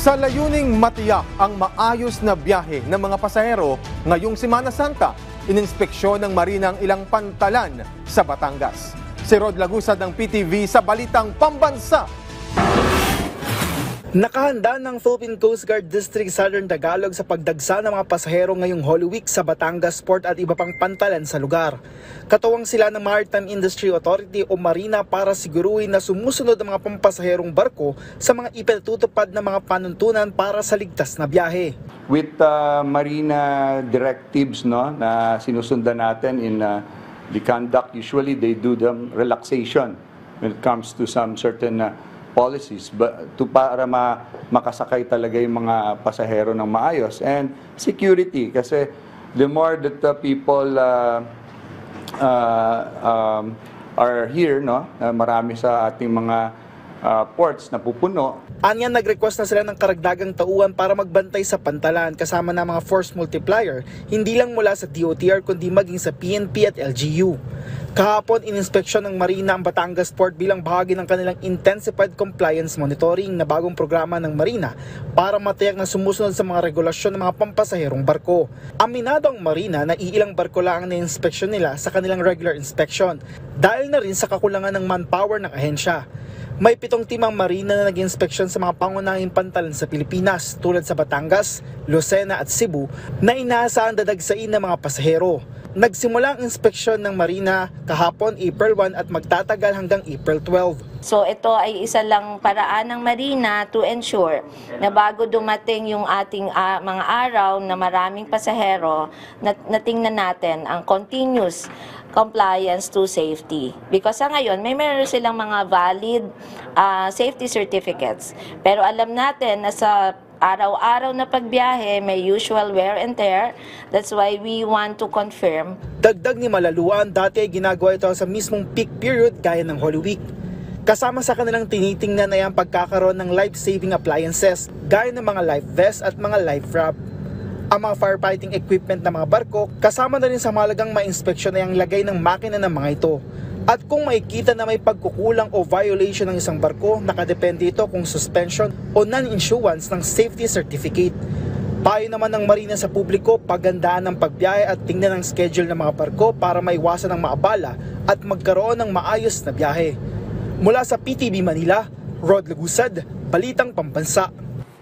Sa layuning matiyak ang maayos na biyahe ng mga pasahero ngayong Semana Santa, ininspeksyon ng Marina ang ilang pantalan sa Batangas. Si Rod Lagusad ng PTV sa Balitang Pambansa. Nakahanda ng Philippine Coast Guard District Southern Tagalog sa pagdagsa ng mga pasahero ngayong Holy Week sa Batangas Port at iba pang pantalan sa lugar. Katuwang sila ng Maritime Industry Authority o Marina para siguruhin na sumusunod ang mga pampasaherong barko sa mga ipinatutupad na mga panuntunan para sa ligtas na biyahe. With Marina directives na sinusundan natin in the conduct, usually they do the relaxation when it comes to some certain policies para makasakay talaga yung mga pasahero ng maayos, and security kasi the more that the people are here, marami sa ating mga ports na pupuno. Anya nag-request na sila ng karagdagang tauhan para magbantay sa pantalan kasama ng mga force multiplier, hindi lang mula sa DOTR kundi maging sa PNP at LGU. Kahapon, ininspeksyon ng Marina ang Batangas Port bilang bahagi ng kanilang Intensified Compliance Monitoring na bagong programa ng Marina para matiyak na sumusunod sa mga regulasyon ng mga pampasaherong barko. Aminado ang Marina na iilang barko lang na inspeksyon nila sa kanilang regular inspection dahil na rin sa kakulangan ng manpower ng ahensya. May 7 timang Marina na nag-inspeksyon sa mga pangunahing pantalan sa Pilipinas tulad sa Batangas, Lucena at Cebu na inaasahan dadagsain ng mga pasahero. Nagsimula ang inspeksyon ng Marina kahapon April 1 at magtatagal hanggang April 12. So ito ay isa lang paraan ng Marina to ensure na bago dumating yung ating mga araw na maraming pasahero, natingnan natin ang continuous compliance to safety. Because sa ngayon, meron silang mga valid safety certificates. Pero alam natin na sa araw-araw na pagbiyahe, may usual wear and tear. That's why we want to confirm. Dagdag ni Malaluan, dati ginagawa ito sa mismong peak period gaya ng Holy Week. Kasama sa kanilang tinitingnan ay ang pagkakaroon ng life-saving appliances gaya ng mga life vest at mga life wrap. Ang mga firefighting equipment ng mga barko, kasama na rin sa mahalagang ma-inspeksyon ay ang lagay ng makina ng mga ito. At kung makikita na may pagkukulang o violation ng isang barko, nakadepende ito kung suspension o non-issuance ng safety certificate. Payo naman ng Marina sa publiko, pagandaan ng pagbiyahe at tingnan ang schedule ng mga barko para maiwasan ang maabala at magkaroon ng maayos na biyahe. Mula sa PTV Manila, Rod Lagusad, Balitang Pambansa.